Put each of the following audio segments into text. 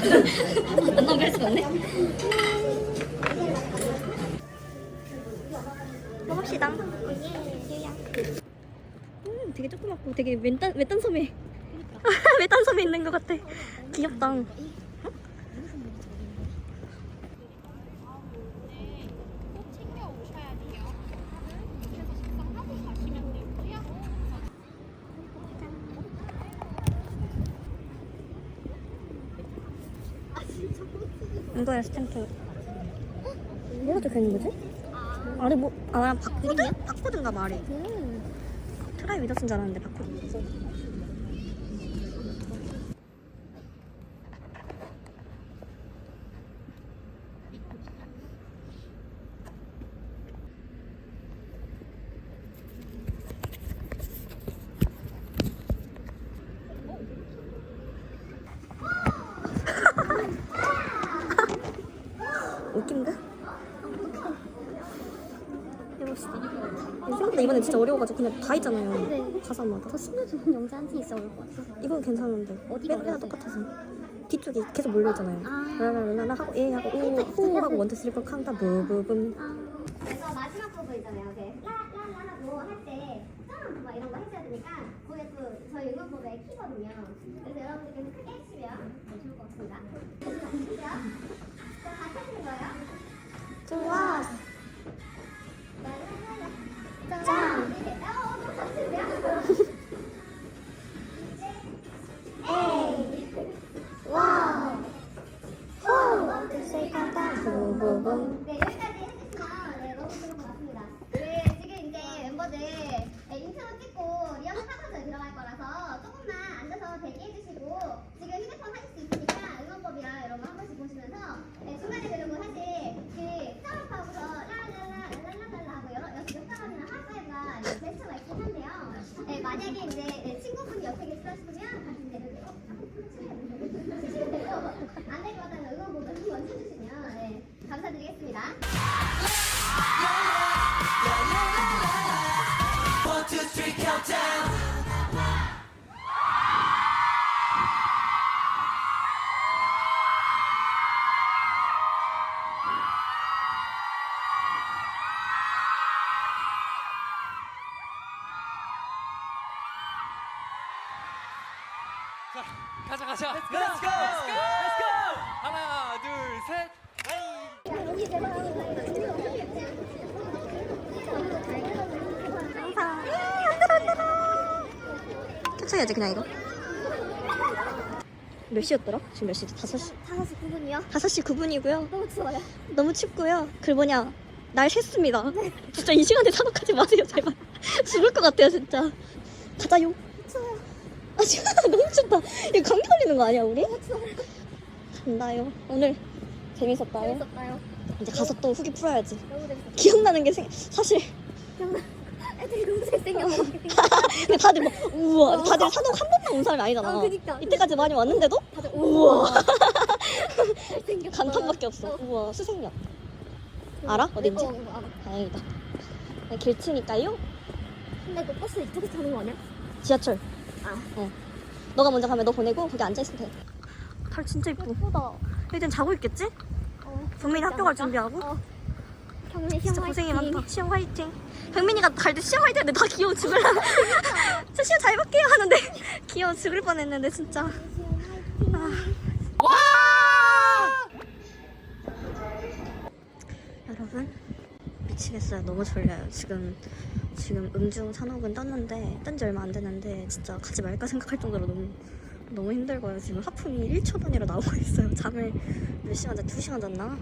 안 나오게 할 수가 없네. 먹읍시다. 되게 조그맣고 되게 외딴 섬에 외딴 섬에 있는 것 같아. 귀엽다. 이거야 스탬프. 뭐가 적혀있는 거지? 아래 뭐, 바코드? 바코드인가 말이. 트라이 위더스인 줄 알았는데 바코드. 웃긴데? 해봅시다. 생각보다 이번에 진짜 어려워가지고 그냥 다 있잖아요. 네. 가사마다. 더 심해지는 영상 한팀 있어 올 것 같아서. 이건 괜찮은데. 어디가 맨날 어려웠어요? 똑같아서. 뒤쪽이 계속 몰려있잖아요. 라라라라 하고 예 하고 오 하고 원투 쓰리 포 카운트 부부붐. 그래서 마지막 부분 있잖아요. 라라라라고 할 때 점! 막 이런 거 해줘야 되니까 거기에 또 저희 응원법에 키거든요. 그래서 여러분들께서 크게 해주시면 좋을 것 같습니다. 아시죠? 자, 같이 하시는 거예요? 좋아. 짱! 와우! 호! 부부붐. 네, 여기까지 해주시면 네, 너무 좋을 것 같습니다. 네, 지금 이제 멤버들 인트로 찍고 리허설 하면서 들어갈 거라서 조금만 앉아서 대기해주시고 지금 휴대폰 하실 수 있으니까 응원법이랑 이런 거 한 번씩 보시면서 중간에 그리고 사실 그 스타벅하고서 라라라라라라 하고 몇 사람이나 하이파이브가 제스처가 있긴 한데요. 만약에 이제 친구분이 옆에 계시다 싶으면 같이 내려주세요. 안 될 것 같다면 응원법을 한번 쳐주시면 감사드리겠습니다. One, two, three, countdown. 자, 가자. Let's go. Let's go. 하나, 둘, 셋. 캡처해야지 그냥 이거. 몇 시였더라? 지금 몇 시지? 5시? 5시 9분이요? 5시 9분이고요. 너무 추워요. 너무 춥고요. 그리고 뭐냐, 날 샜습니다. 진짜 이 시간에 산업하지 마세요, 제발. 죽을 것 같아요, 진짜. 가자요. 추워요. 아, 지금 너무 춥다. 이거 감기 걸리는 거 아니야, 우리? 너무 추워요. 간다요. 오늘 재밌었다요. 재밌었나요? 이제 가서 또 후기 풀어야지. 너무 재밌었어요. 기억나는 게 사실. 애들이 너무 잘생겼어. 근데 다들 뭐, 우와. 다들 산업 한 번만 온 사람이 아니잖아. 그니까. 이때까지 많이 왔는데도? 다들 우와. 잘생겼어. 간판밖에 없어. 우와, 수색역. 알아? 어딘지? 알아. 다행이다. 그냥 길치니까요. 근데 너 버스 이쪽에서 타는 거 아니야? 지하철. 아. 너가 먼저 가면 너 보내고 거기 앉아있으면 돼. 달 진짜 이쁘. 예쁘다. 일단 자고 있겠지? 경민이 학교 갈 준비하고. 경민 시험 진짜 고생이 화이팅. 많다. 시험 화이팅. 경민이가 갈 때 시험 화이팅 했는데 다 귀여워 죽을라. 저 시험 잘 볼게요 하는데 귀여워 죽을 뻔했는데 진짜. 와! 여러분 미치겠어요. 너무 졸려요. 지금 음중 산업은 떴지 얼마 안 됐는데 진짜 가지 말까 생각할 정도로 너무 힘들고요. 지금 하품이 1초 단위로 나오고 있어요. 잠을 몇 시간 잤? 2시간 잤나?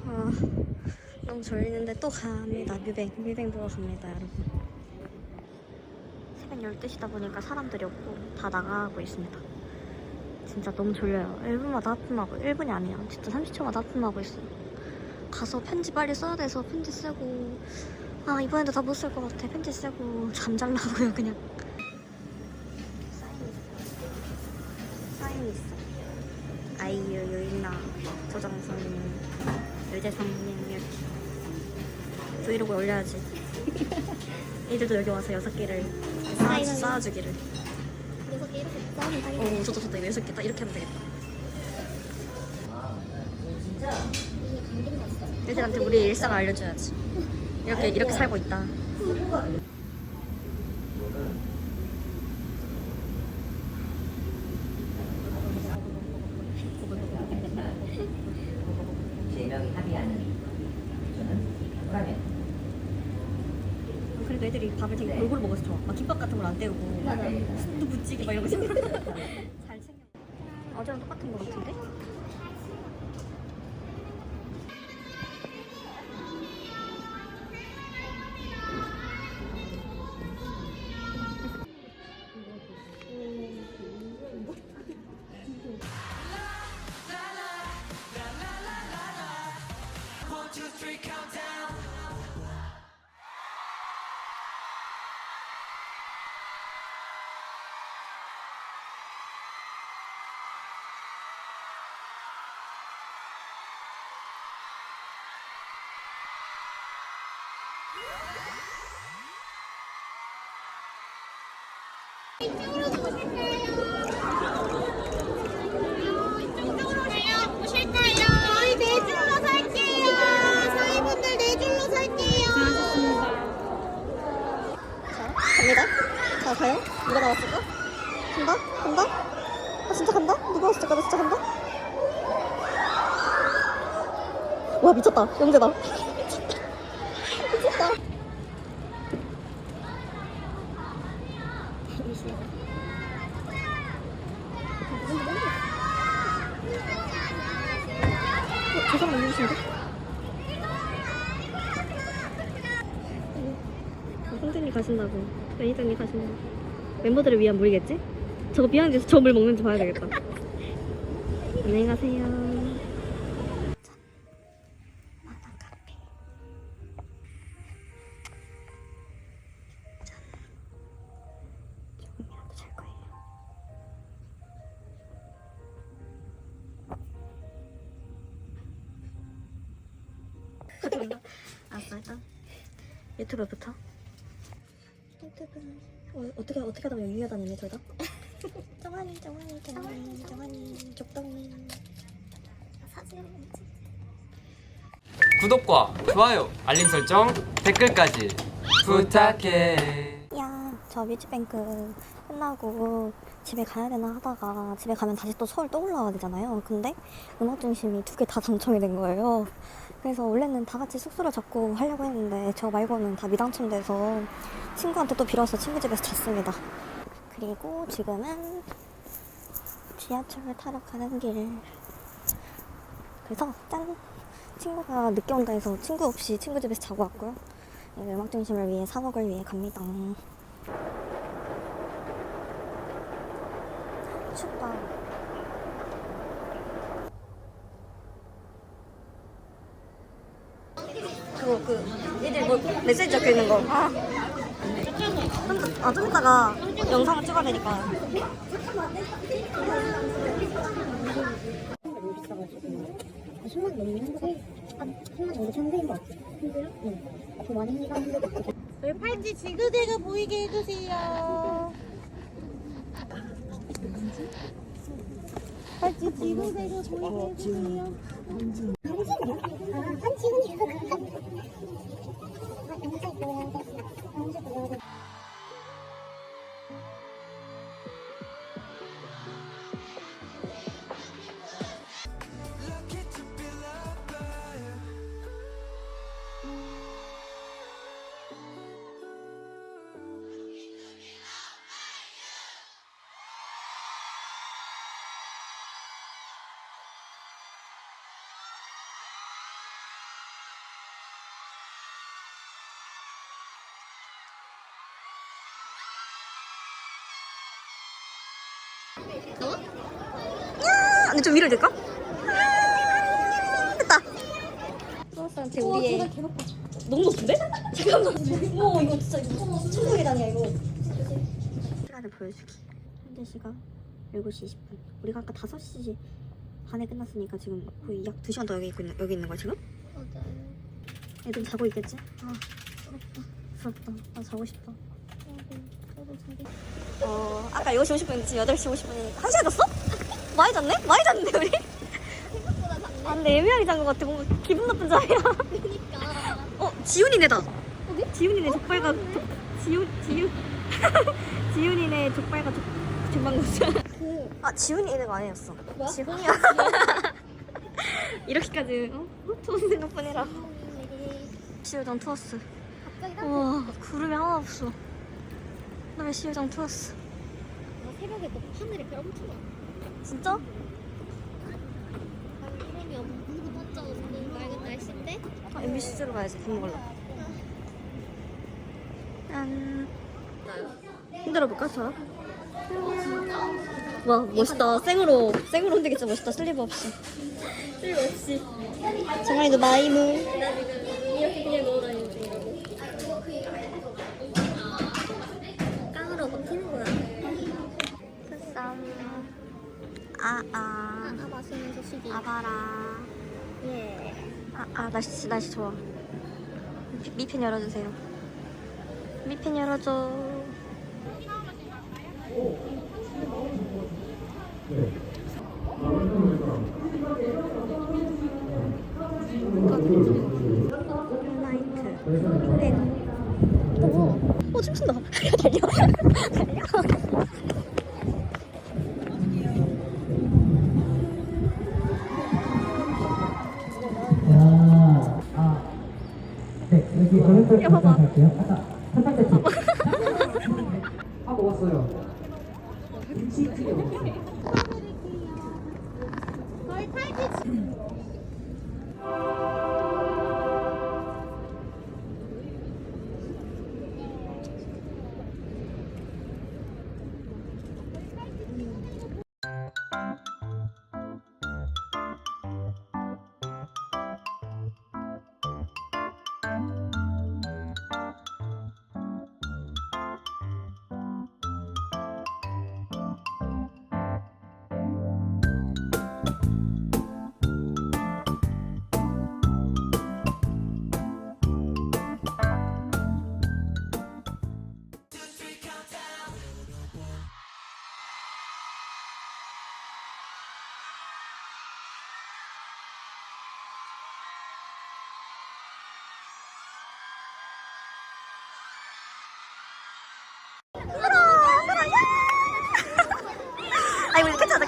너무 졸리는데 또 갑니다. 뮤뱅 보러 갑니다, 여러분. 새벽 12시다 보니까 사람들이 없고 다 나가고 있습니다. 진짜 너무 졸려요. 1분마다 하품하고 1분이 아니야. 진짜 30초마다 하품하고 있어요. 가서 편지 빨리 써야 돼서 편지 쓰고 이번에도 다 못 쓸 것 같아. 편지 쓰고 잠잘라고요 그냥. 사인 있어. 아이유, 유인나, 조정선님, 유재성님 이렇게 브이로그 올려야지. 이들도 여기 와서 6개를 쌓아주기를. 6개 이렇게 쌓으면 저도 이거 6개 딱 이렇게 하면 되겠다. 애들한테 우리 일상을 알려줘야지. 이렇게 살고 있다. 명이 합의하는 저는 호라면. 그래도 애들이 밥을 되게 골고루 먹어서 좋아. 막 김밥 같은 걸 안 때우고 순두 부찌개 막 이런 거 챙겨. 잘 챙겨. 어제랑 똑같은 거 같은데? One, two, three, countdown. 저희 네 줄로 설게요. 저희 분들 네 줄로 설게요. 갑니다. 자, 과연 누가 나왔을까? 간다? 간다? 아, 진짜 간다? 누가 왔을까? 나 진짜 간다? 와, 미쳤다. 영재다. 미쳤다. 미쳤다. 저 사람 누구신데? 성준이 가신다고. 매니저님 가신다고. 멤버들을 위한 물이겠지? 저거 비앙지에서 저 물 먹는지 봐야 되겠다. 안녕히 가세요. 짠. 만난 카페. 짠. 조금이라도 잘 거예요. 알았어, 일단 유튜브부터. 어떻게 하다 보면 유효다니네 둘 다. 정환이 적당히 사진. 구독과 좋아요, 알림 설정, 댓글까지 부탁해. 야, 저 뮤직뱅크 끝나고 집에 가야 되나 하다가 집에 가면 다시 또 서울 또 올라와야 되잖아요. 근데 음악 중심이 2개 다 당첨이 된 거예요. 그래서 원래는 다 같이 숙소를 잡고 하려고 했는데 저 말고는 다 미당첨돼서 친구한테 또 빌어서 친구 집에서 잤습니다. 그리고 지금은 지하철을 타러 가는 길. 그래서 짠! 친구가 늦게 온다 해서 친구 없이 친구 집에서 자고 왔고요. 이제 음악 중심을 위해 사먹을 위해 갑니다. 춥다. 얘들 뭐 메시지 적혀 있는 거. 좀 이따가 영상을 찍어야 되니까. 네, 팔찌 지그재그 보이게 해주세요. 팔찌 지그재그 보이게 해주세요. Lucky to be loved by you. 근데 좀 위로 될까? 됐다. 프로스한테 우리의 너무 높은데? 잠깐만. 오, 이거 진짜 이거 천국이다냐 이거. 시간을 보여주기. 현재 시각 7시 20분. 우리가 아까 5시 반에 끝났으니까 지금 거의 약 2시간 더 여기 있는 거야 지금? 맞아요. 애들 자고 있겠지? 아, 부럽다. 나 자고 싶다. 아까 8시 50분, 지금 8시 50분이니까 1시간 잤어? 많이 잤네? 많이 잤는데 우리? 생각보다 작네. 아 근데 애매하게 잔 것 같아. 뭔가 기분 나쁜 자리야. 그러니까. 지훈이네다. 지훈이네 족발과 지훈이네 족발과 족방구스. 지훈이네가 아니었어. 뭐야? 지훈이야. 이렇게까지 좋은 생각뿐이라. 시우장 투어스. 갑자기 딱 와 구름이 하나 없어. 나 왜 시우장 투어스? 새벽에 또 하늘에 별 엄청 많아. 진짜? 구름이 엄청 번쩍 맑은 날씨인데 MBC로 가야지. 밥 먹으러. 짠. 흔들어 볼까 저? 와 멋있다. 생으로 흔들기 진짜 멋있다. 슬리브 없이. 정말이도 마이무. 이렇게 그냥 넣어 다니는 중이라고. 깡으로 먹히는 거야. 아아 맛있는 소식이. 아바라. 예. 날씨 좋아. 미팬 열어주세요. 미팬 열어줘. 춤춘다. 달려. 네, 여기 오른쪽 야, 봐봐. 갈게요. 아까 첫 번째 팀. 하고 왔어요. 김치찌개 먹었어요. 거의 탈지. 아니 우리 괜찮아.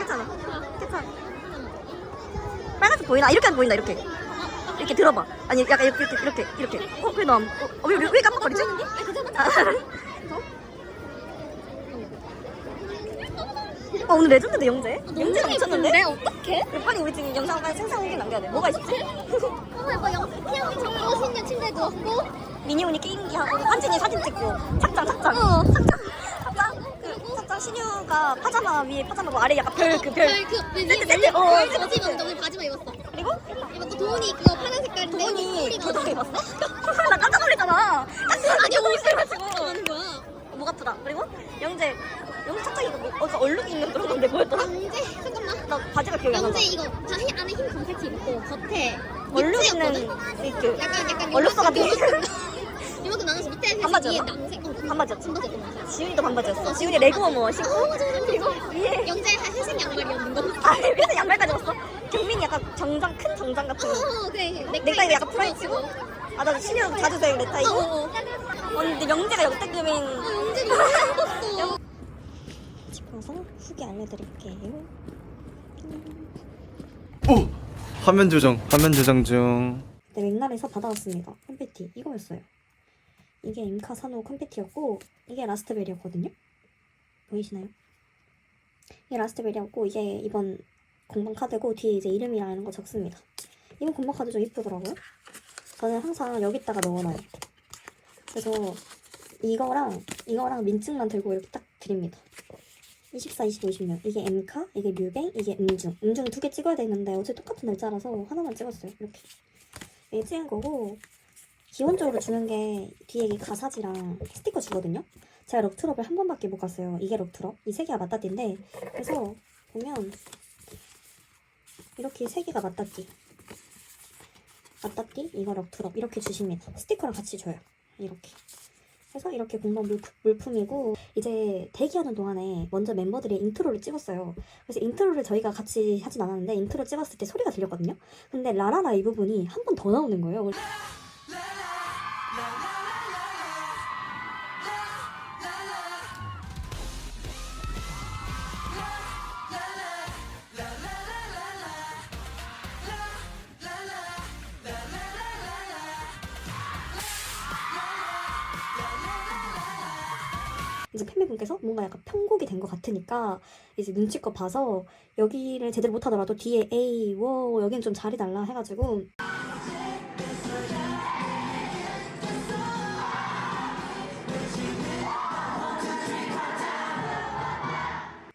빨간색 보이나? 이렇게 안 보인다. 이렇게 들어봐. 아니 약간 이렇게. 그래 너 왜 깜빡거리지? 오늘 레전드네 영재. 영재가 미쳤는데? 어떡해? 빨리 우리 지금 영상 빨리 생상 후기 남겨야 돼. 뭐가 있었지? 예뻐. 태영이 정도 신년 침대에 누웠고. 미니온이 게임기 하고 한진이 사진 찍고 착장 신유가 파자마 위에 파자마 뭐 아래 약간 별 네, 세트 바지 입었는데 오늘 바지만 입었어. 그리고 입었고 도훈이 그거 파란 색깔인데 도훈이 저도 입었어? 나 깜짝 놀랐잖아. 아니 옷을 입어가지고 하는 거야. 목 아프다. 그리고 영재 착장 이거 얼룩 있는 그런 건데 뭐였더라? 영재 잠깐만. 나 바지가 기억이 안 나. 영재 이거 안에 흰 검색티 입고 겉에 얼룩 있는 니트였거든? 그 약간 얼룩서 같은 이만큼 나눠서 밑에 회색 반바지였나? 위에 남색 반바지였지? 반바지였던 지훈이도 반바지였어. 지훈이 레그워머 신고 그리고 위에 영재 회색 양말이었는 거. 그래서 양말까지 입었어. 경민이 약간 큰 정장 같은 거. 그래 넥타이 약간 프라이치고. 나 신유 자주 써요 넥타이. 근데 영재가 역대급인. 영재 너무 예뻤어. 짚어서 후기 알려드릴게요. 오! 화면 조정 중. 네, 맥날에서 받아왔습니다. 컴패티 이거였어요. 이게 엠카 산호 컴패티였고 이게 라스트베리였거든요. 보이시나요? 이게 라스트베리였고 이게 이번 공방 카드고 뒤에 이제 이름이랑 이런 거 적습니다. 이번 공방 카드 좀 이쁘더라고요. 저는 항상 여기다가 넣어놔요. 그래서 이거랑 민증만 들고 이렇게 딱 드립니다. 24, 25, 26 이게 엠카, 이게 뮤뱅, 이게 음중 2개 찍어야 되는데 어차피 똑같은 날짜라서 하나만 찍었어요. 이렇게 찍은 거고 기본적으로 주는 게 뒤에 이 가사지랑 스티커 주거든요. 제가 럭트럽을 한 번밖에 못 갔어요. 이게 럭트럽, 이 세 개가 맞다띠인데 그래서 보면 이렇게 세 개가 맞다띠 이거 럭트럽 이렇게 주십니다. 스티커랑 같이 줘요. 이렇게 그래서 이렇게 공동 물품이고 이제 대기하는 동안에 먼저 멤버들이 인트로를 찍었어요. 그래서 인트로를 저희가 같이 하진 않았는데 인트로 찍었을 때 소리가 들렸거든요. 근데 라라라 이 부분이 한 번 더 나오는 거예요. 이제 팬미분께서 뭔가 약간 편곡이 된 것 같으니까 이제 눈치껏 봐서 여기를 제대로 못하더라도 뒤에 에이 워 여기는 좀 자리 달라 해가지고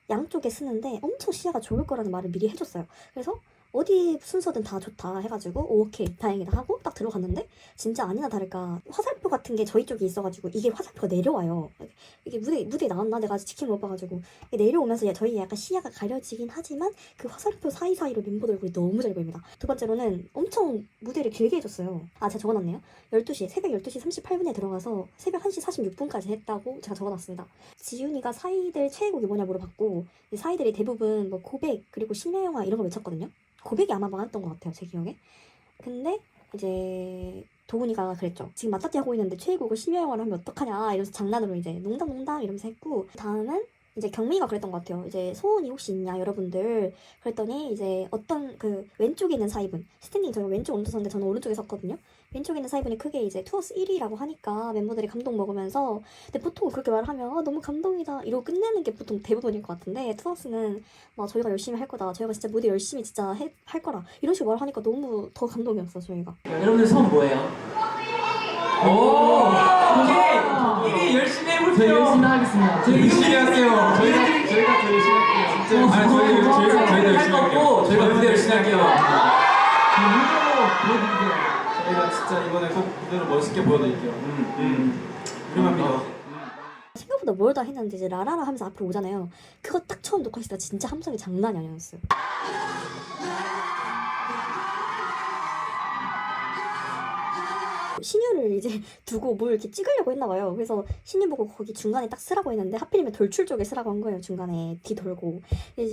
양쪽에 쓰는데 엄청 시야가 좋을 거라는 말을 미리 해줬어요. 그래서 어디 순서든 다 좋다 해가지고 오케이 다행이다 하고 딱 들어갔는데 진짜 아니나 다를까 화살표 같은 게 저희 쪽에 있어가지고 이게 화살표가 내려와요. 이게 무대에 나왔나 내가 아직 지킴을 못 봐가지고 내려오면서 저희 약간 시야가 가려지긴 하지만 그 화살표 사이사이로 멤버들 얼굴이 너무 잘 보입니다. 두 번째로는 엄청 무대를 길게 해줬어요. 아 제가 적어놨네요. 12시 새벽 12시 38분에 들어가서 새벽 1시 46분까지 했다고 제가 적어놨습니다. 지윤이가 사이들 최애곡이 뭐냐 물어봤고 사이들이 대부분 뭐 고백 그리고 심야영화 이런 거 외쳤거든요. 고백이 아마 많았던 것 같아요 제 기억에. 근데 이제 도훈이가 그랬죠. 지금 맞다띠 하고 있는데 최애곡을 심야영화를 하면 어떡하냐 이러면서 장난으로 이제 농담 이러면서 했고 다음은 이제 경민이가 그랬던 것 같아요. 이제 소원이 혹시 있냐 여러분들 그랬더니 이제 어떤 그 왼쪽에 있는 사이분 스탠딩 저희가 왼쪽 오른쪽 섰는데 저는 오른쪽에 섰거든요. 왼쪽에 있는 사이분이 크게 이제 투어스 1위라고 하니까 멤버들이 감동 먹으면서 근데 보통 그렇게 말하면 아, 너무 감동이다 이러고 끝내는 게 보통 대부분일 것 같은데 투어스는 막 저희가 열심히 할 거다 저희가 진짜 무대 열심히 진짜 할 거라 이런 식으로 말하니까 너무 더 감동이었어 저희가. 여러분들 소원 뭐예요? 오, 오케이. 열심히 해볼게요. 저희 열심히 하겠습니다. 저희 열심히 할게요. 저희가 더 열심히 할게요. 진짜. 저희가 열심히 할게요. 저희가 무대 열심히 할게요. 저희가 진짜 이번에 꼭 무대로 멋있게 보여드릴게요. 우리만 믿어. 생각보다 뭘 다 했는데 이제 라라라 하면서 앞으로 오잖아요. 그거 딱 처음 녹화했을 때 진짜 함성이 장난이 아니었어요. 신유를 이제 두고 뭘 이렇게 찍으려고 했나봐요. 그래서 신유 보고 거기 중간에 딱 쓰라고 했는데 하필이면 돌출 쪽에 쓰라고 한 거예요. 중간에 뒤 돌고.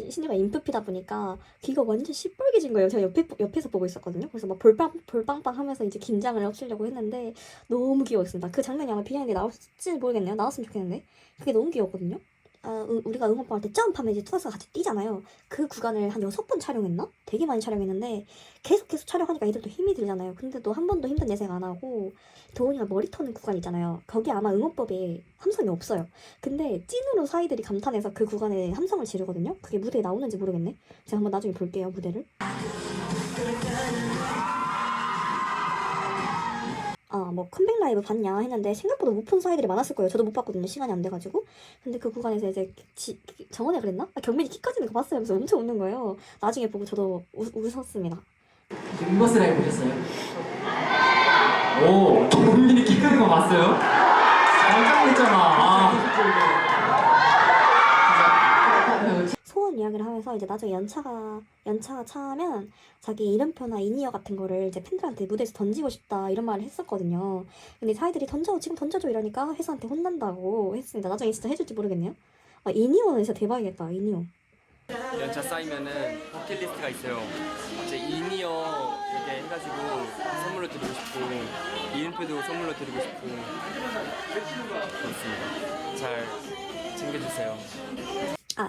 신유가 인프피다 보니까 귀가 완전 시뻘개진 거예요. 제가 옆에서 보고 있었거든요. 그래서 막 볼빵빵 하면서 이제 긴장을 없애려고 했는데 너무 귀여웠습니다. 그 장면이 아마 비하인드에 나올지 모르겠네요. 나왔으면 좋겠는데 그게 너무 귀여웠거든요. 우리가 응원봉 할 때 점프하면 이제 투어스가 같이 뛰잖아요. 그 구간을 한 6번 촬영했나? 되게 많이 촬영했는데 계속 촬영하니까 애들도 힘이 들잖아요. 근데도 한 번도 힘든 예생 안 하고 도훈이가 머리 터는 구간 있잖아요. 거기 아마 응원법에 함성이 없어요. 근데 찐으로 사이들이 감탄해서 그 구간에 함성을 지르거든요. 그게 무대에 나오는지 모르겠네. 제가 한번 나중에 볼게요 무대를. 뭐 컴백 라이브 봤냐 했는데 생각보다 못 본 사이들이 많았을 거예요. 저도 못 봤거든요. 시간이 안 돼가지고. 근데 그 구간에서 이제 정원에 그랬나? 경민이 키 커지는 거 봤어요. 그래서 엄청 웃는 거예요. 나중에 보고 저도 웃었습니다. 인버스 라이브 보셨어요? 오, 경민이 키 크는 거 봤어요? 깜짝 놀랐잖아. 소원 이야기를 하면서 이제 나중에 연차가 차면 자기 이름표나 이니어 같은 거를 이제 팬들한테 무대에서 던지고 싶다 이런 말을 했었거든요. 근데 사이들이 지금 던져줘 이러니까 회사한테 혼난다고 했습니다. 나중에 진짜 해줄지 모르겠네요. 이니어는 진짜 대박이겠다. 이니어. 연차 쌓이면은 버킷리스트가 있어요. 이제 이니어 이렇게 해가지고 선물로 드리고 싶고 이름표도 선물로 드리고 싶고 그렇습니다. 잘 챙겨주세요.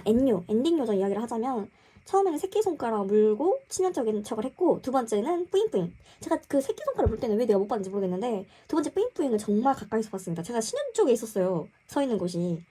엔딩 요정 이야기를 하자면 처음에는 새끼손가락 물고 치명적인 척을 했고 두 번째는 뿌잉뿌잉. 제가 그 새끼손가락 물 때는 왜 내가 못 봤는지 모르겠는데 두 번째 뿌잉뿌잉을 정말 가까이서 봤습니다. 제가 신현 쪽에 있었어요. 서 있는 곳이.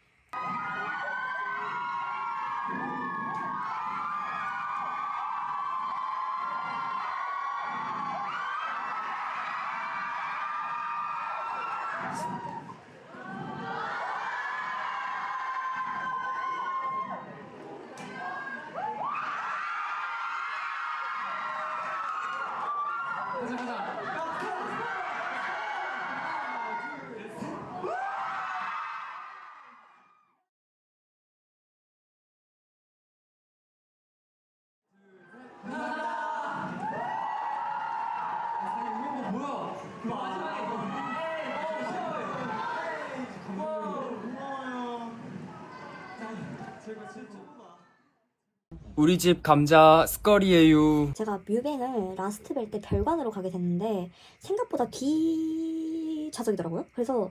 우리 집 감자 스컬이에요. 제가 뮤뱅을 라스트 뵐 때 별관으로 가게 됐는데 생각보다 뒤좌석이더라고요. 그래서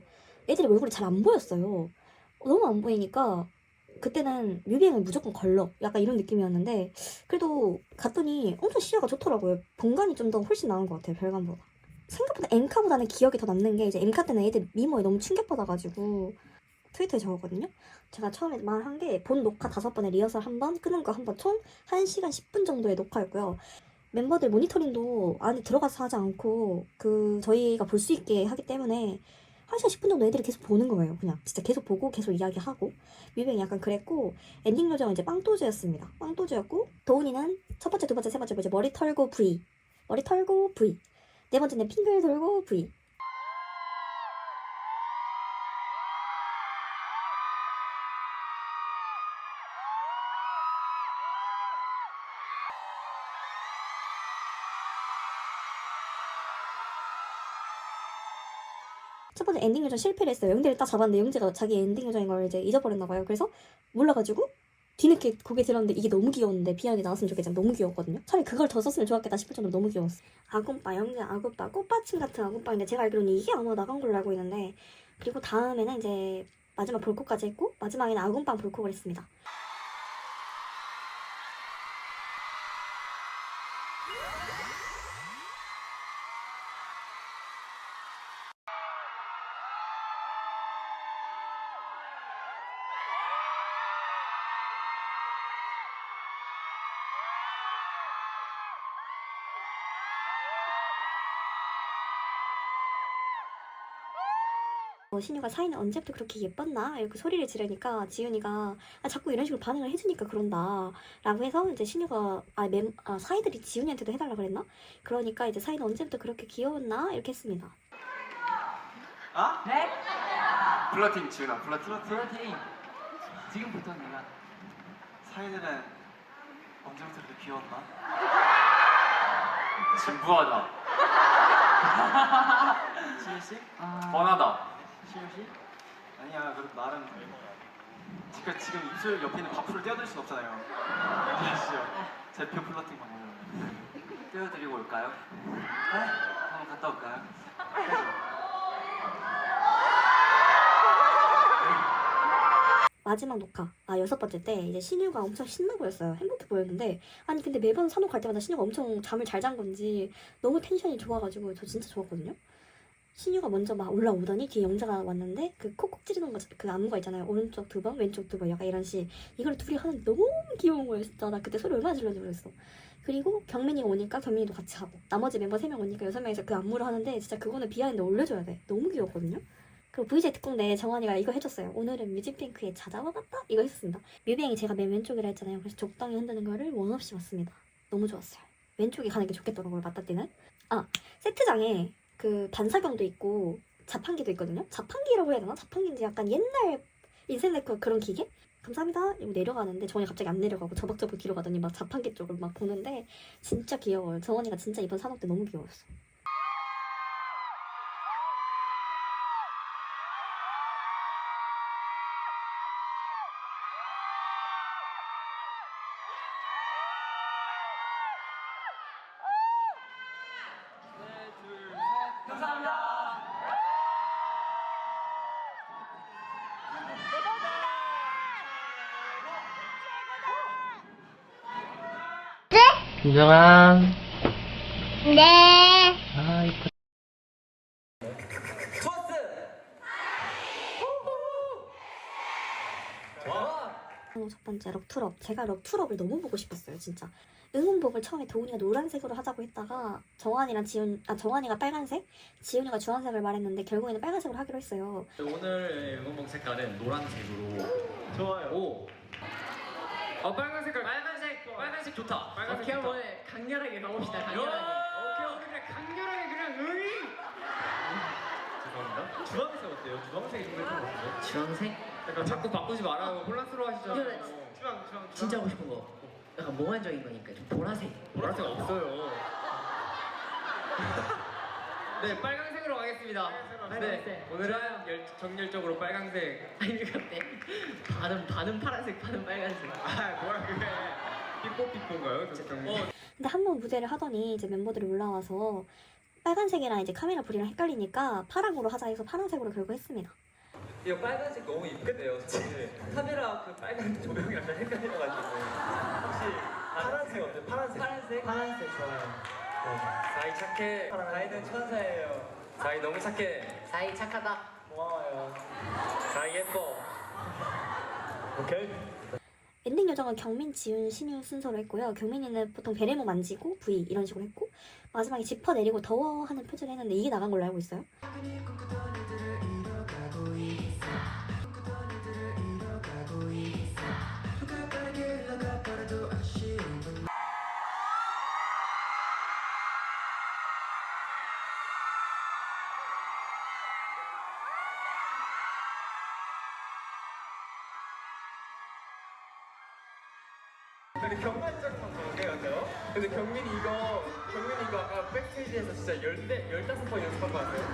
애들이 얼굴이 잘 안 보였어요. 너무 안 보이니까 그때는 뮤뱅을 무조건 걸러 약간 이런 느낌이었는데 그래도 갔더니 엄청 시야가 좋더라고요. 본관이 좀 더 훨씬 나은 것 같아요, 별관보다. 생각보다 엠카보다는 기억이 더 남는 게 이제 엠카 때는 애들 미모에 너무 충격받아가지고 트위터에 적었거든요. 제가 처음에 말한 게 본 녹화 5번에 리허설 1번, 끄는 거 1번 총 1시간 10분 정도의 녹화였고요. 멤버들 모니터링도 안에 들어가서 하지 않고 저희가 볼 수 있게 하기 때문에 1시간 10분 정도 애들이 계속 보는 거예요. 그냥 진짜 계속 보고 계속 이야기하고 뮤뱅이 약간 그랬고 엔딩 요정은 이제 빵또즈였습니다. 빵또즈였고 도훈이는 첫 번째, 두 번째, 세 번째 이제 머리 털고 V, 머리 털고 V, 네 번째는 핑글 돌고 V. 첫 번째 엔딩 요정 실패를 했어요. 영재를 딱 잡았는데 영재가 자기 엔딩 요정인 걸 이제 잊어버렸나봐요. 그래서 몰라가지고 뒤늦게 고개 들었는데 이게 너무 귀여웠는데 비하인드 나왔으면 좋겠지만 너무 귀여웠거든요. 차라리 그걸 더 썼으면 좋았겠다 싶을 정도로 너무 귀여웠어. 아군빠, 영재 아군빠, 꽃받침 같은 아군빠인데 제가 알기로는 이게 아마 나간 걸로 알고 있는데 그리고 다음에는 이제 마지막 볼코까지 했고 마지막에는 아군빵 볼코를 했습니다. 신유가 사이는 언제부터 그렇게 예뻤나? 이렇게 소리를 지르니까 지윤이가 자꾸 이런 식으로 반응을 해주니까 그런다 라고 해서 이제 신유가 사이들이 지윤이한테도 해달라 그랬나? 그러니까 이제 사이는 언제부터 그렇게 귀여웠나? 이렇게 했습니다. 아? 네? 플러팅 지훈아, 플러팅. 플러팅. 지금부터 내가 사이들은 언제부터 그렇게 귀여웠나? 진부하다. 시윤씨? 뻔하다. 시윤씨? 아니야, 그래도 나름 지금 입술 옆에 있는 밥풀을 떼어드릴 순 없잖아요. 아시죠? 대표 플러팅 방법으로 떼어드리고 올까요? 네? 한번 갔다 올까요? 마지막 녹화 6번째 때 이제 신유가 엄청 신나 보였어요. 행복해 보였는데 아니 근데 매번 산옥 갈 때마다 신유가 엄청 잠을 잘 잔 건지 너무 텐션이 좋아가지고 저 진짜 좋았거든요. 신유가 먼저 막 올라오더니 뒤에 영자가 왔는데 그 콕콕 찌르는 거 그 안무가 있잖아요. 오른쪽 2번 왼쪽 2번 약간 이런 식 이걸 둘이 하는 너무 귀여운 거예요. 진짜 나 그때 소리 얼마나 질렀는지 모르겠어. 그리고 경민이가 오니까 경민이도 같이 하고 나머지 멤버 3명 오니까 6명이서 그 안무를 하는데 진짜 그거는 비하인드 올려줘야 돼. 너무 귀엽거든요. 그리고 VJ 특공대 정환이가 이거 해줬어요. 오늘은 뮤직뱅크에 찾아와 봤다? 이거 했습니다. 뮤뱅이 제가 맨 왼쪽이라 했잖아요. 그래서 적당히 흔드는 거를 원 없이 봤습니다. 너무 좋았어요. 왼쪽에 가는 게 좋겠더라고요. 맞다 때는. 세트장에 그 반사경도 있고 자판기도 있거든요. 자판기라고 해야 되나? 자판기인지 약간 옛날 인생네컷 그런 기계? 감사합니다. 이거 내려가는데 정원이 갑자기 안 내려가고 저벅저벅 뒤로 가더니 막 자판기 쪽을 막 보는데 진짜 귀여워요. 정원이가 진짜 이번 산업 때 너무 귀여웠어. 유정아. 네. 아, 이뻐. 첫 번째 럭투럽. 제가 럭투럽을 너무 보고 싶었어요. 진짜 응원복을 처음에 도훈이가 노란색으로 하자고 했다가 정환이가 빨간색, 지훈이가 주황색을 말했는데 결국에는 빨간색으로 하기로 했어요. 오늘 응원봉 색깔은 노란색으로. 좋아요. 오. 빨간 색깔. 빨간색 좋다. 빨간색 좋다. 한번 강렬하게 가봅시다. 강렬하게. 오케이 그냥 강렬하게 그냥 응이. 죄송합니다. 주황색 어때요? 주황색이 좀 예쁜 것 같은데. 주황색? 약간 자꾸 바꾸지 말아요. 혼란스러워하시잖아요. 주황. 진짜 하고 싶은 거 약간 몽환적인 거니까 좀 보라색. 보라색 없어요. 네, 빨간색으로 가겠습니다. 네, 오늘은 정열적으로 빨간색. 아니 근데 반은 파란색, 반은 빨간색. 뭐야 그게? 삐뽀삐뽀인가요? 근데 한 번 무대를 하더니 이제 멤버들이 올라와서 빨간색이랑 이제 카메라 불이랑 헷갈리니까 파랑으로 하자 해서 파란색으로 결국 했습니다. 이거 빨간색 너무 이쁘네요. 사실 카메라 그 빨간 조명이랑 좀 헷갈려가지고 혹시 파란색 어때? 파란색? 파란색 좋아요. 사이 착해. 사이는 천사예요. 사이 너무 착해. 사이 착하다. 고마워요. 사이 예뻐. 오케이. 엔딩 요정은 경민, 지훈, 신유 순서로 했고요. 경민이는 보통 베레모 만지고 V 이런 식으로 했고 마지막에 지퍼 내리고 더워하는 표정을 했는데 이게 나간 걸로 알고 있어요. 근데 경만장만 먹어요. 근데 경민이 이거 아까 백스테이지에서 진짜 15번 연습한 거 같아요.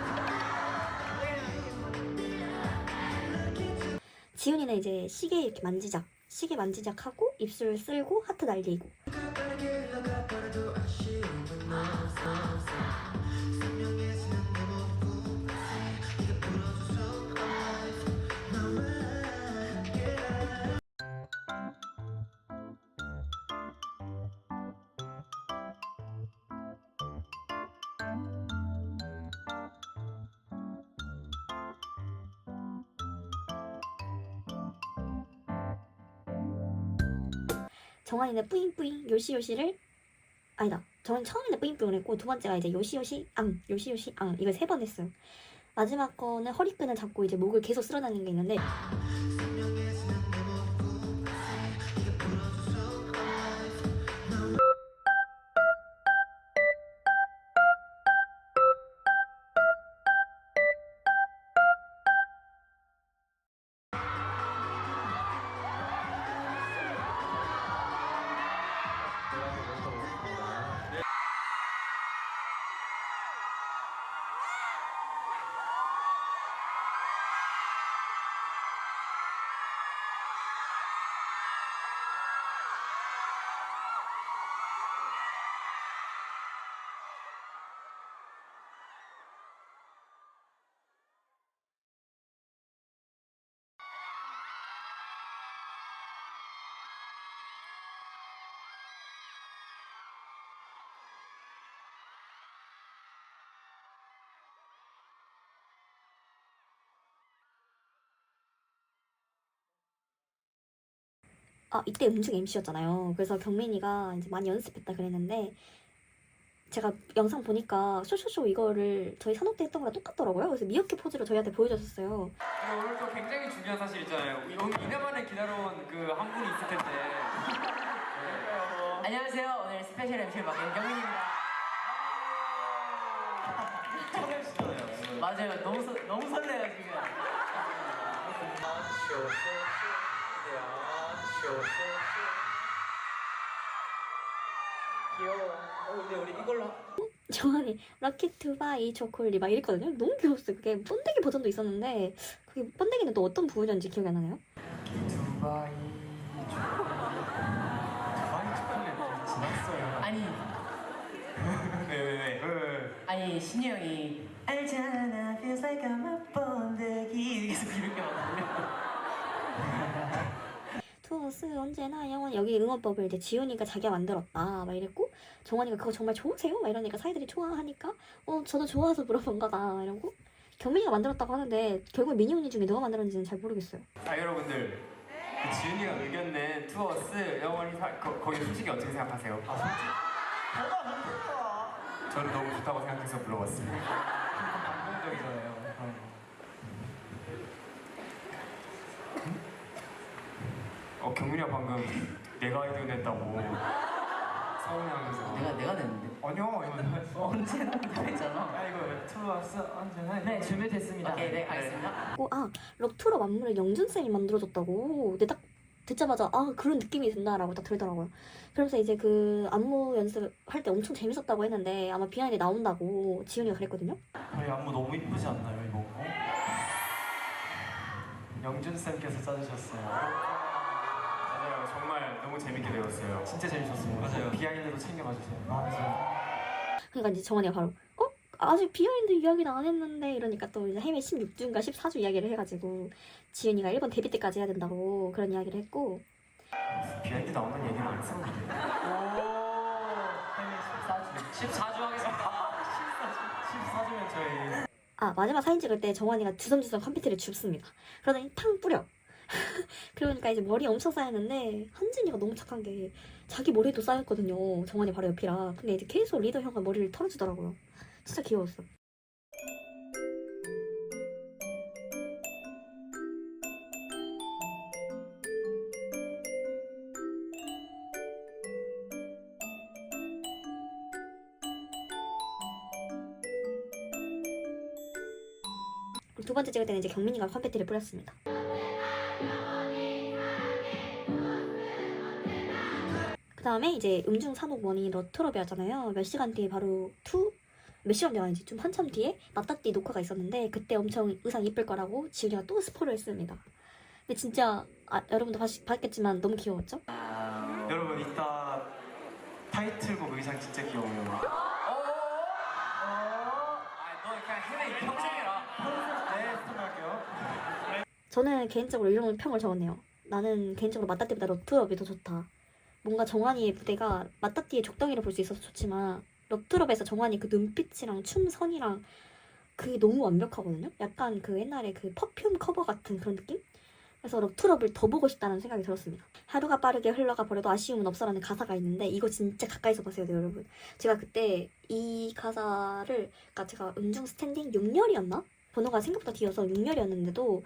지훈이는 이제 시계 이렇게 만지작, 시계 만지작 하고 입술 쓸고 하트 날리고. 정한이는 뿌잉뿌잉 요시요시를 아니다. 저는 처음에는 뿌잉뿌잉을 했고 두 번째가 이제 요시요시 요시요시 이걸 3번 했어요. 마지막 거는 허리끈을 잡고 이제 목을 계속 쓸어다니는 게 있는데 이때 음중 MC였잖아요. 그래서 경민이가 이제 많이 연습했다 그랬는데 제가 영상 보니까 쇼쇼쇼 이거를 저희 산업 때 했던 거랑 똑같더라고요. 그래서 미역캣 포즈로 저희한테 보여줬었어요. 오늘 또 굉장히 중요한 사실 있잖아요. 오늘 이날만에 기다려온 그 한 분이 있을 텐데. 안녕하세요. 오늘 스페셜 MC 맡은 경민입니다. 처음 MC잖아요. 맞아요. 너무 설레요 지금. 귀여워. 근데 우리 이걸로 정한이 럭키 투바이 초콜릿 막 이랬거든요. 너무 귀여웠어요. 그게 번데기 버전도 있었는데 그게 번데기는 또 어떤 부분이었는지 기억이 안 나나요? 두바이 초콜릿 지났어요. 아니 왜? 아니 신이 형이 알잖아 feels like I'm a 번데기 계속 이렇게 하거든요. 투어스 언제나 영원 여기 응원법을 이제 지훈이가 자기가 만들었다 막 이랬고 정환이가 그거 정말 좋으세요? 막 이러니까 사이들이 좋아하니까 저도 좋아서 물어본 거다 이러고 경민이가 만들었다고 하는데 결국 미니 언니 중에 누가 만들었는지는 잘 모르겠어요. 자 여러분들 그 지윤이가 의견 낸 투어스 영원히 거기 솔직히 어떻게 생각하세요? 저는 너무 좋다고 생각해서 불러봤습니다. 감동적이잖아요. 경민이가 방금 내가 아이디어 냈다고 서운해하면서 내가 냈는데. 아니요 이거 언제 했잖아. 이거 투어스 언제나 네 준비됐습니다. 오케이 네 가겠습니다. 럭투러 만물을 영준쌤이 만들어줬다고 근데 딱 듣자마자 그런 느낌이 든다라고 딱 들더라고요. 그러면서 이제 그 안무 연습할 때 엄청 재밌었다고 했는데 아마 비하인드 나온다고 지훈이가 그랬거든요. 저희 안무 너무 이쁘지 않나요 이거? 영준 쌤께서 짜주셨어요. 맞아요. 정말 너무 재밌게 배웠어요. 진짜 재밌었어요. 맞아요. 비하인드도 챙겨봐주세요. 그러니까 이제 정원이가 바로 아직 비하인드 이야기는 안 했는데 이러니까 또 이제 해외 16주인가 14주 이야기를 해가지고 지윤이가 일본 데뷔 때까지 해야 된다고 그런 이야기를 했고 비하인드 나오는 얘기는 안 했었는데. 해외 14주 하겠습니다. 14주면 저희. 마지막 사진 찍을 때 정원이가 주섬주섬 컴퓨터를 줍습니다. 그러더니 탕 뿌려. 그러니까 이제 머리 엄청 쌓였는데 한진이가 너무 착한 게 자기 머리도 쌓였거든요. 정원이 바로 옆이라. 근데 이제 계속 리더 형가 머리를 털어주더라고요. 진짜 귀여웠어. 두 번째 찍을 때는 이제 경민이가 컴퓨터를 뿌렸습니다. 그 다음에 이제 음중 산옥 원이 러트럽이었잖아요. 몇 시간 뒤에 바로 몇 시간 뒤에 아니지 좀 한참 뒤에 맞닥띠 녹화가 있었는데 그때 엄청 의상 이쁠 거라고 지훈이가 또 스포를 했습니다. 근데 진짜 여러분도 봤겠지만 너무 귀여웠죠? 여러분 이따 타이틀곡 의상 진짜 귀여워요. 너 그냥 해외 평생해라. 네, 스톱할게요. 저는 개인적으로 이런 평을 적었네요. 나는 개인적으로 맞닥띠보다 러트럽이 더 좋다. 뭔가 정환이의 무대가 맞닥띠의 족덩이를 볼 수 있어서 좋지만 러트럽에서 정환이 그 눈빛이랑 춤선이랑 그게 너무 완벽하거든요. 약간 그 옛날에 그 퍼퓸 커버 같은 그런 느낌? 그래서 러트럽을 더 보고 싶다는 생각이 들었습니다. 하루가 빠르게 흘러가 버려도 아쉬움은 없어라는 가사가 있는데 이거 진짜 가까이서 보세요, 여러분. 제가 그때 이 가사를 그러니까 제가 음중 스탠딩 6열이었나? 번호가 생각보다 뒤여서 6열이었는데도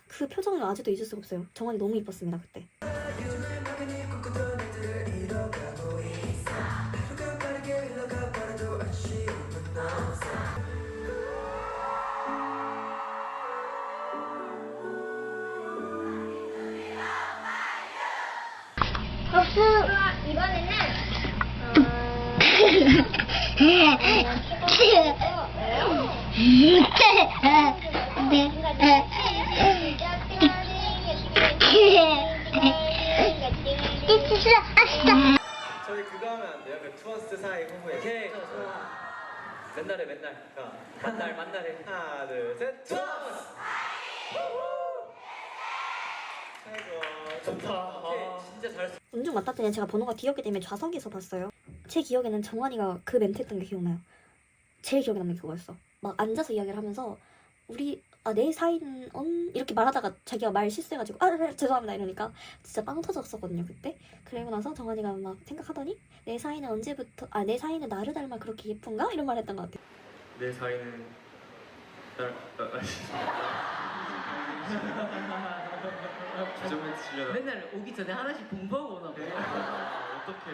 그 표정을 아직도 잊을 수가 없어요. 정환이 너무 이뻤습니다, 그때. 복수 이번에는 저희 그거 하면 안 돼요? 그 투어스 사이 후보에. 오케이. 맨날. 만날해. 하나, 둘, 셋. 투어스. 아이고, 좋다. 오케이, 진짜 잘했어. 음중 맞닥뜨리는 제가 번호가 뒤였기 때문에 좌석에서 봤어요. 제 기억에는 정환이가 그 멘트 했던 게 기억나요. 제일 기억에 남는 게 그거였어. 막 앉아서 이야기를 하면서 내 사이는 이렇게 말하다가 자기가 말 실수해가지고 죄송합니다 이러니까 진짜 빵 터졌었거든요 그때. 그리고 나서 정환이가 막 생각하더니 내 사이는 언제부터 내 사이는 나를 닮아 그렇게 예쁜가? 이런 말 했던 것 같아요. 내 사이는 좀 해주시려나? 맨날 오기 전에 하나씩 공부하고 오나 봐. 어떡해.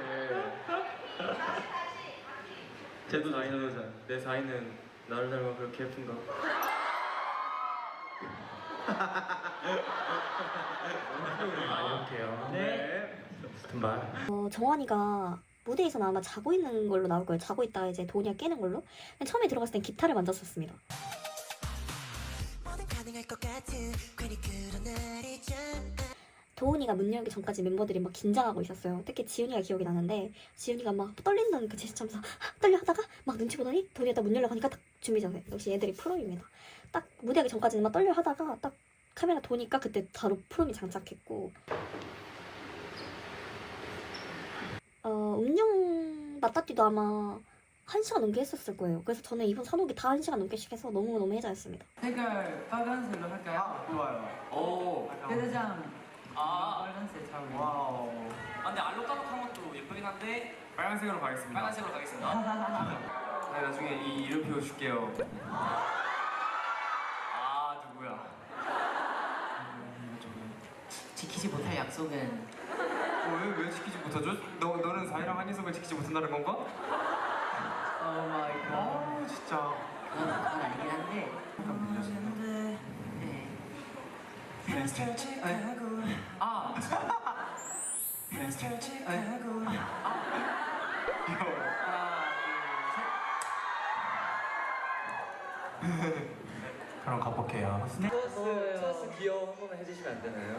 내 사이는 나를 닮아 그렇게 예쁜가? 이렇게요. 네. 무슨 말? 정환이가 무대에서는 아마 자고 있는 걸로 나올 거예요. 자고 있다가 이제 도훈이가 깨는 걸로. 근데 처음에 들어갔을 땐 기타를 만졌었습니다. 도훈이가 문 열기 전까지 멤버들이 막 긴장하고 있었어요. 특히 지훈이가 기억이 나는데 지훈이가 막 떨린다는 그 제스처하면서 떨려 하다가 막 눈치 보더니 도훈이가 딱 문 열려고 하니까 딱 준비자세. 역시 애들이 프로입니다. 딱 무대하기 전까지는 막 떨려 하다가 딱 카메라 도니까 그때 바로 프롬이 장착했고 음영 맞닥뜨리도 아마 1시간 넘게 했었을 거예요. 그래서 저는 이번 산옥이 다 1시간 넘게씩 해서 너무너무 해자였습니다. 색깔 빨간색로 할까요? 좋아요. 오. 회장 빨간색 잘 어울려. 와우. 근데 알록달록한 것도 예쁘긴 한데 빨간색으로 가겠습니다. 빨간색으로 가겠습니다. 네, 나중에 이 이름표 줄게요. 누구야? 지키지 못할 약속은 왜 지키지 못하죠? 너는 사이랑 한예석을 지키지 못한다는 건가? 오 마이 갓. 아 진짜. 그건 아니긴 한데. 네. 그럼 가볼게요. 투어스 귀여워 한 번만 해주시면 안 되나요?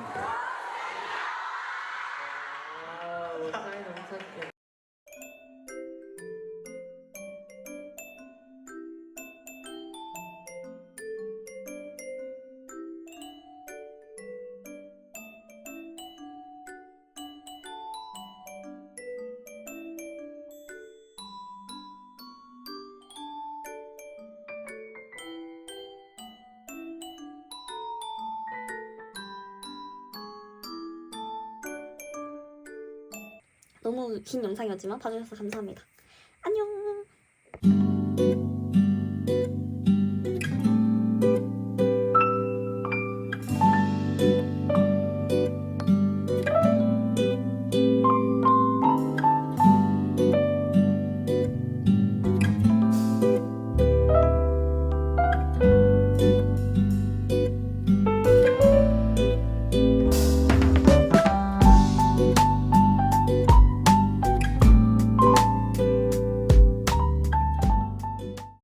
사이 너무 착해. 너무 긴 영상이었지만 봐주셔서 감사합니다.